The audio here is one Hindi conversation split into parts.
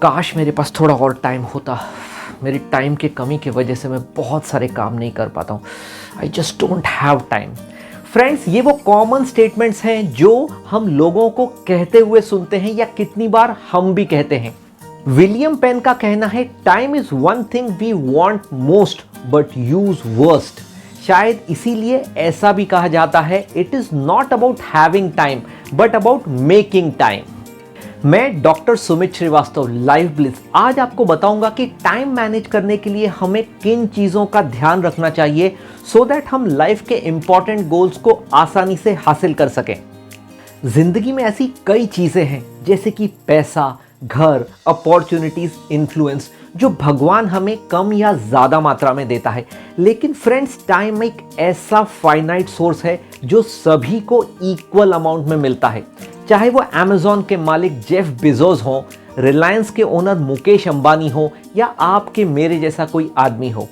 काश मेरे पास थोड़ा और टाइम होता। मेरी टाइम की कमी की वजह से मैं बहुत सारे काम नहीं कर पाता हूँ। I just don't have time. Friends, ये वो कॉमन स्टेटमेंट्स हैं जो हम लोगों को कहते हुए सुनते हैं या कितनी बार हम भी कहते हैं। विलियम पेन का कहना है, time is one thing we want most but use worst. शायद इसीलिए ऐसा भी कहा जाता है, it is not about having time but about making time. मैं doctor Sumit Srivastava, Life Bliss, आज आपको बताऊंगा कि टाइम मैनेज करने के लिए हमें किन चीज़ों का ध्यान रखना चाहिए सो दैट हम लाइफ के इंपॉर्टेंट गोल्स को आसानी से हासिल कर सकें। जिंदगी में ऐसी कई चीज़ें हैं जैसे कि पैसा, घर, अपॉर्चुनिटीज, इन्फ्लुएंस, जो भगवान हमें कम या ज़्यादा मात्रा में देता है। लेकिन फ्रेंड्स, टाइम एक ऐसा फाइनाइट सोर्स है जो सभी को इक्वल अमाउंट में मिलता है। चाहे वो अमेज़ॉन के मालिक जेफ बेजोस हों, रिलायंस के ओनर मुकेश अंबानी हो या आपके मेरे जैसा कोई आदमी हो।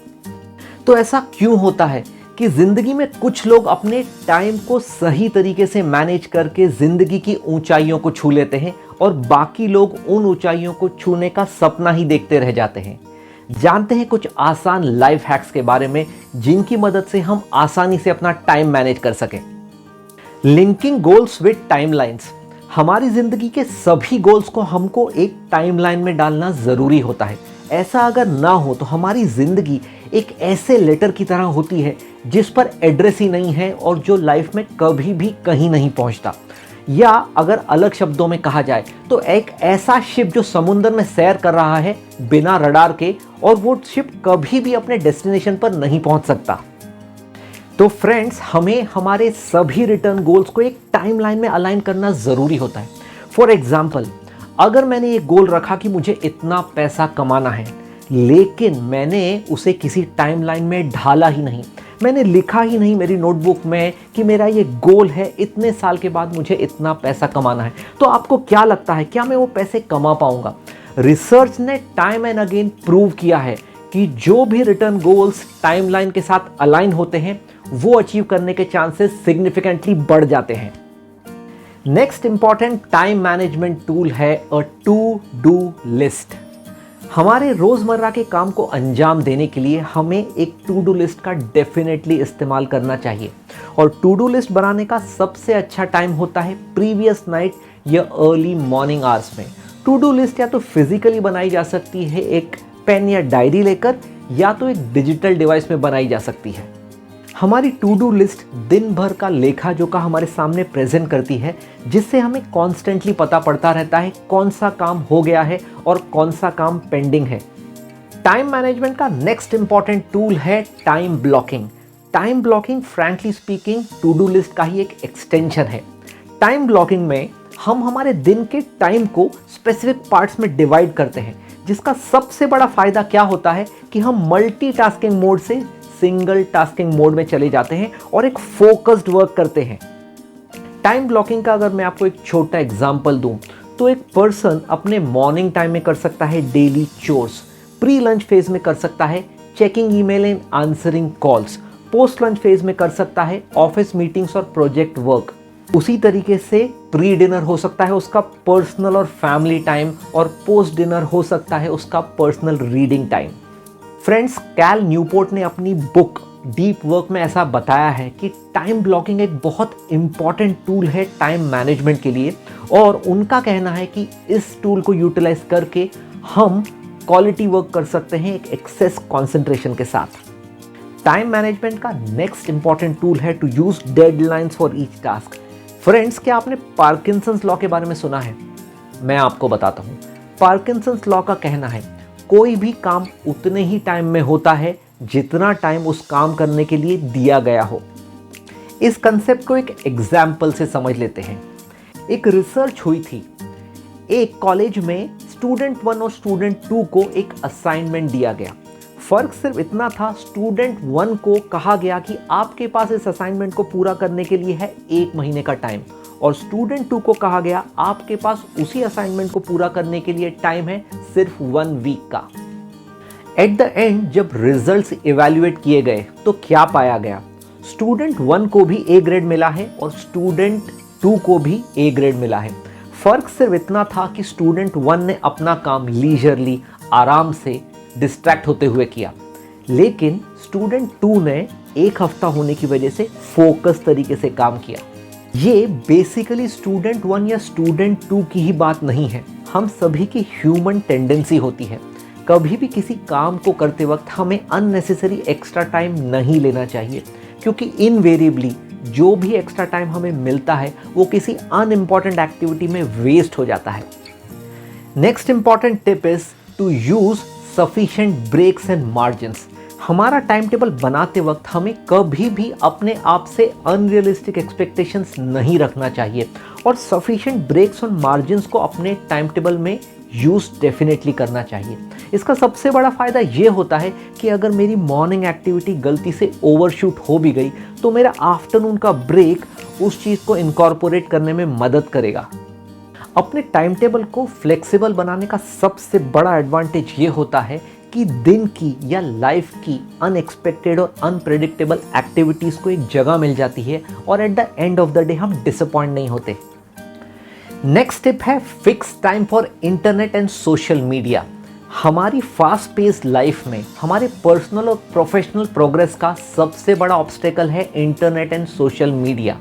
तो ऐसा क्यों होता है कि जिंदगी में कुछ लोग अपने टाइम को सही तरीके से मैनेज करके जिंदगी की ऊंचाइयों को छू लेते हैं और बाकी लोग उन ऊंचाइयों को छूने का सपना ही देखते रह जाते हैं। जानते हैं कुछ आसान लाइफ हैक्स के बारे में जिनकी मदद से हम आसानी से अपना टाइम मैनेज कर सकें। Linking goals with timelines. हमारी जिंदगी के सभी गोल्स को हमको एक टाइमलाइन में डालना जरूरी होता है। ऐसा अगर ना हो तो हमारी जिंदगी एक ऐसे लेटर की तरह होती है जिस पर एड्रेस ही नहीं है और जो लाइफ में कभी भी कहीं नहीं पहुंचता। या अगर अलग शब्दों में कहा जाए तो एक ऐसा शिप जो समुद्र में सैर कर रहा है बिना रडार के, और वो शिप कभी भी अपने डेस्टिनेशन पर नहीं पहुंच सकता। तो फ्रेंड्स, हमें हमारे सभी रिटर्न गोल्स को एक टाइमलाइन में अलाइन करना ज़रूरी होता है। फॉर एग्जाम्पल, अगर मैंने एक गोल रखा कि मुझे इतना पैसा कमाना है, लेकिन मैंने उसे किसी टाइमलाइन में ढाला ही नहीं, मैंने लिखा ही नहीं मेरी नोटबुक में कि मेरा ये गोल है, इतने साल के बाद मुझे इतना पैसा कमाना है, तो आपको क्या लगता है, क्या मैं वो पैसे कमा पाऊंगा? रिसर्च ने टाइम एंड अगेन प्रूव किया है कि जो भी रिटर्न गोल्स टाइमलाइन के साथ अलाइन होते हैं वो अचीव करने के चांसेस सिग्निफिकेंटली बढ़ जाते हैं। Next important time management tool है अ टू डू लिस्ट। हमारे रोजमर्रा के काम को अंजाम देने के लिए हमें एक टू डू लिस्ट का डेफिनेटली इस्तेमाल करना चाहिए। और टू डू लिस्ट बनाने का सबसे अच्छा टाइम होता है प्रीवियस नाइट या अर्ली मॉर्निंग आवर्स में। टू डू लिस्ट या तो फिजिकली बनाई जा सकती है एक पेन या डायरी लेकर, या तो एक डिजिटल डिवाइस में बनाई जा सकती है। हमारी टू डू लिस्ट दिन भर का लेखा जोखा हमारे सामने प्रेजेंट करती है, जिससे हमें कॉन्स्टेंटली पता पड़ता रहता है कौन सा काम हो गया है और कौन सा काम पेंडिंग है। टाइम मैनेजमेंट का नेक्स्ट इंपॉर्टेंट टूल है time blocking. Time blocking frankly speaking to do list का ही एक एक्सटेंशन है। टाइम ब्लॉकिंग में हम हमारे दिन के टाइम को स्पेसिफिक पार्ट्स में डिवाइड करते हैं, जिसका सबसे बड़ा फायदा क्या होता है कि हम मल्टीटास्किंग मोड से सिंगल टास्किंग मोड में चले जाते हैं और एक फोकस्ड वर्क करते हैं। टाइम ब्लॉकिंग का अगर मैं आपको एक छोटा एग्जांपल दूं तो एक पर्सन अपने मॉर्निंग टाइम में कर सकता है daily chores, pre lunch phase में कर सकता है checking email and answering calls, post lunch phase में कर सकता है ऑफिस मीटिंग्स और प्रोजेक्ट वर्क। उसी तरीके से प्री डिनर हो सकता है उसका पर्सनल और फैमिली टाइम, और पोस्ट डिनर हो सकता है उसका personal reading time. Friends, Cal Newport ने अपनी बुक डीप वर्क में ऐसा बताया है कि टाइम ब्लॉकिंग एक बहुत इंपॉर्टेंट टूल है टाइम मैनेजमेंट के लिए, और उनका कहना है कि इस टूल को यूटिलाइज करके हम क्वालिटी वर्क कर सकते हैं एक एक्सेस कंसंट्रेशन के साथ। टाइम मैनेजमेंट का नेक्स्ट इंपॉर्टेंट टूल है to use deadlines for each task. Friends, क्या आपने पार्किंसंस लॉ के बारे में सुना है? मैं आपको बताता हूँ। पार्किंसंस लॉ का कहना है कोई भी काम उतने ही टाइम में होता है जितना टाइम उस काम करने के लिए दिया गया हो। इस कंसेप्ट को एक एग्जाम्पल से समझ लेते हैं। एक रिसर्च हुई थी, एक कॉलेज में स्टूडेंट 1 और स्टूडेंट 2 को एक असाइनमेंट दिया गया। फर्क सिर्फ इतना था, स्टूडेंट 1 को कहा गया कि आपके पास इस असाइनमेंट को पूरा करने के लिए है 1 महीने का टाइम, और स्टूडेंट 2 को कहा गया आपके पास उसी असाइनमेंट को पूरा करने के लिए टाइम है सिर्फ 1 वीक का। एट द एंड जब रिजल्ट्स इवैल्यूएट किए गए तो क्या पाया गया? स्टूडेंट 1 को भी ए ग्रेड मिला है और स्टूडेंट 2 को भी ए ग्रेड मिला है। फ़र्क सिर्फ इतना था कि स्टूडेंट 1 ने अपना काम लीजरली आराम से डिस्ट्रैक्ट होते हुए किया, लेकिन स्टूडेंट 2 ने एक हफ्ता होने की वजह से फोकस तरीके से काम किया। ये बेसिकली स्टूडेंट 1 या स्टूडेंट 2 की ही बात नहीं है, हम सभी की ह्यूमन टेंडेंसी होती है। कभी भी किसी काम को करते वक्त हमें अननेसेसरी एक्स्ट्रा टाइम नहीं लेना चाहिए, क्योंकि इनवेरिएबली जो भी एक्स्ट्रा टाइम हमें मिलता है वो किसी अनइम्पॉर्टेंट एक्टिविटी में वेस्ट हो जाता है। Next important tip is to use sufficient breaks and margins. हमारा टाइम टेबल बनाते वक्त हमें कभी भी अपने आप से अनरियलिस्टिक एक्सपेक्टेशंस नहीं रखना चाहिए और सफिशिएंट ब्रेक्स और मार्जिन्स को अपने टाइम टेबल में यूज़ डेफिनेटली करना चाहिए। इसका सबसे बड़ा फ़ायदा ये होता है कि अगर मेरी मॉर्निंग एक्टिविटी गलती से ओवरशूट हो भी गई तो मेरा आफ्टरनून का ब्रेक उस चीज़ को इनकॉर्पोरेट करने में मदद करेगा। अपने टाइम टेबल को फ्लेक्सिबल बनाने का सबसे बड़ा एडवांटेज ये होता है कि दिन की या लाइफ की अनएक्सपेक्टेड और अनप्रेडिक्टेबल एक्टिविटीज़ को एक जगह मिल जाती है और at the end of the day हम डिसअपॉइंट नहीं होते। नेक्स्ट टिप है fix time for internet and social media. हमारी फास्ट पेस्ड लाइफ में हमारे पर्सनल और प्रोफेशनल प्रोग्रेस का सबसे बड़ा ऑब्स्टेकल है internet and social media.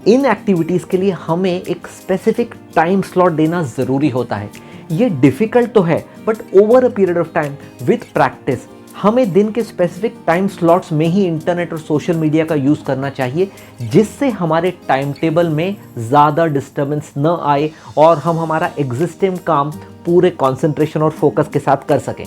In activities के लिए हमें एक स्पेसिफिक टाइम स्लॉट देना ज़रूरी होता है। ये डिफ़िकल्ट तो है, but over a period of time with practice हमें दिन के स्पेसिफिक टाइम स्लॉट्स में ही इंटरनेट और सोशल मीडिया का यूज़ करना चाहिए, जिससे हमारे टाइम टेबल में ज़्यादा डिस्टर्बेंस न आए और हम हमारा एग्जिस्टिंग काम पूरे कंसंट्रेशन और फोकस के साथ कर सकें।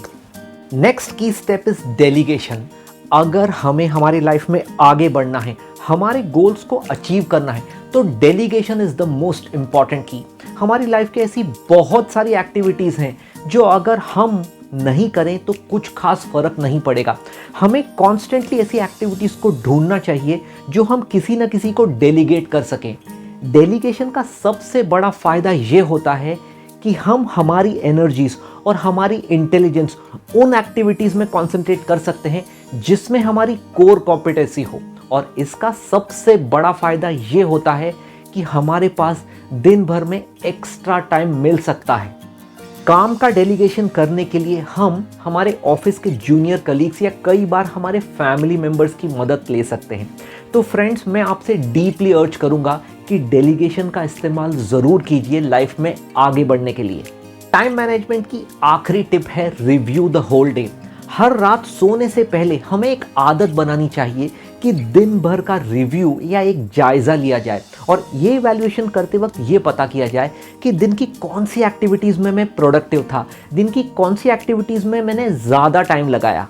नेक्स्ट की स्टेप इज़ डेलीगेशन। अगर हमें हमारी लाइफ में आगे बढ़ना है, हमारे गोल्स को अचीव करना है, तो delegation is the most important की। हमारी लाइफ की ऐसी बहुत सारी एक्टिविटीज़ हैं जो अगर हम नहीं करें तो कुछ खास फर्क नहीं पड़ेगा। हमें कॉन्स्टेंटली ऐसी एक्टिविटीज़ को ढूंढना चाहिए जो हम किसी न किसी को डेलीगेट कर सकें। डेलीगेशन का सबसे बड़ा फ़ायदा ये होता है कि हम हमारी एनर्जीज़ और हमारी इंटेलिजेंस उन एक्टिविटीज़ में कॉन्सेंट्रेट कर सकते हैं जिसमें हमारी कोर कॉम्पिटेंसी हो, और इसका सबसे बड़ा फ़ायदा ये होता है कि हमारे पास दिन भर में एक्स्ट्रा टाइम मिल सकता है। काम का डेलीगेशन करने के लिए हम हमारे ऑफिस के जूनियर कलीग्स या कई बार हमारे फैमिली मेम्बर्स की मदद ले सकते हैं। तो फ्रेंड्स, मैं आपसे डीपली अर्ज करूंगा कि डेलीगेशन का इस्तेमाल ज़रूर कीजिए लाइफ में आगे बढ़ने के लिए। टाइम मैनेजमेंट की आखिरी टिप है रिव्यू द होल डे। हर रात सोने से पहले हमें एक आदत बनानी चाहिए कि दिन भर का रिव्यू या एक जायज़ा लिया जाए और ये इवैल्यूएशन करते वक्त ये पता किया जाए कि दिन की कौन सी एक्टिविटीज़ में मैं प्रोडक्टिव था, दिन की कौन सी एक्टिविटीज़ में मैंने ज़्यादा टाइम लगाया।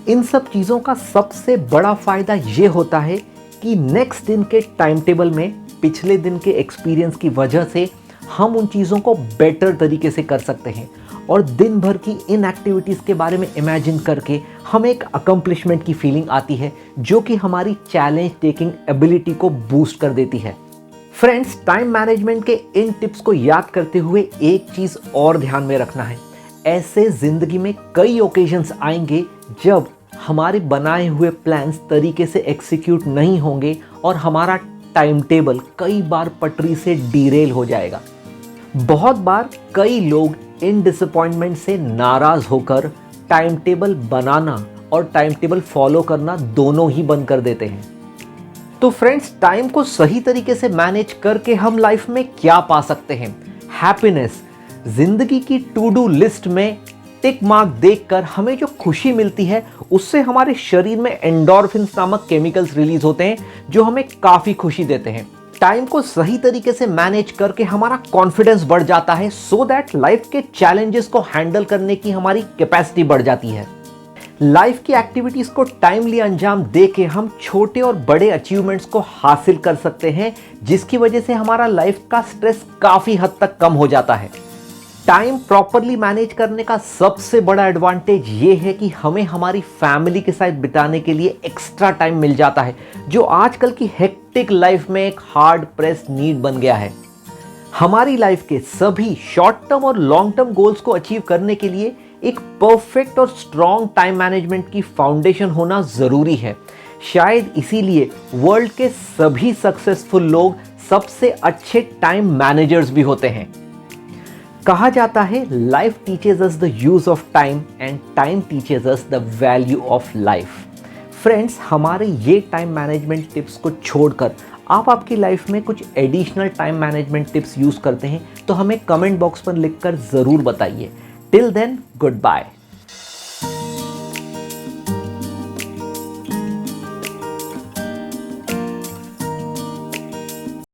इन सब चीज़ों का सबसे बड़ा फ़ायदा ये होता है कि नेक्स्ट दिन के टाइम टेबल में पिछले दिन के एक्सपीरियंस की वजह से हम उन चीज़ों को बेटर तरीके से कर सकते हैं और दिन भर की इन एक्टिविटीज़ के बारे में इमेजिन करके हमें एक अकम्पलिशमेंट की फीलिंग आती है जो कि हमारी चैलेंज टेकिंग एबिलिटी को बूस्ट कर देती है। फ्रेंड्स, टाइम मैनेजमेंट के इन टिप्स को याद करते हुए एक चीज़ और ध्यान में रखना है। ऐसे ज़िंदगी में कई ओकेजन्स आएंगे जब हमारे बनाए हुए प्लान्स तरीके से एग्जीक्यूट नहीं होंगे और हमारा टाइम टेबल कई बार पटरी से डीरेल हो जाएगा। बहुत बार कई लोग इन डिसअपॉइंटमेंट से नाराज़ होकर टाइम टेबल बनाना और टाइम टेबल फॉलो करना दोनों ही बंद कर देते हैं। तो फ्रेंड्स, टाइम को सही तरीके से मैनेज करके हम लाइफ में क्या पा सकते हैं? हैप्पीनेस। जिंदगी की टू डू लिस्ट में टिक मार्क देखकर हमें जो खुशी मिलती है उससे हमारे शरीर में एंडोर्फिन्स नामक केमिकल्स रिलीज होते हैं जो हमें काफ़ी खुशी देते हैं। टाइम को सही तरीके से मैनेज करके हमारा कॉन्फिडेंस बढ़ जाता है सो दैट लाइफ के चैलेंजेस को हैंडल करने की हमारी कैपेसिटी बढ़ जाती है। लाइफ की एक्टिविटीज़ को टाइमली अंजाम दे के हम छोटे और बड़े अचीवमेंट्स को हासिल कर सकते हैं, जिसकी वजह से हमारा लाइफ का स्ट्रेस काफ़ी हद तक कम हो जाता है। टाइम प्रॉपरली मैनेज करने का सबसे बड़ा एडवांटेज ये है कि हमें हमारी फैमिली के साथ बिताने के लिए एक्स्ट्रा टाइम मिल जाता है, जो आजकल की हेक्टिक लाइफ में एक हार्ड प्रेस नीड बन गया है। हमारी लाइफ के सभी शॉर्ट टर्म और लॉन्ग टर्म गोल्स को अचीव करने के लिए एक परफेक्ट और स्ट्रॉन्ग टाइम मैनेजमेंट की फाउंडेशन होना ज़रूरी है। शायद इसीलिए वर्ल्ड के सभी सक्सेसफुल लोग सबसे अच्छे टाइम मैनेजर्स भी होते हैं। कहा जाता है life teaches us the use of time and time teaches us the value of life. Friends, हमारे ये टाइम मैनेजमेंट टिप्स को छोड़कर आप आपकी लाइफ में कुछ additional time management tips use करते हैं तो हमें कमेंट बॉक्स पर लिखकर ज़रूर बताइए। Till then, good bye.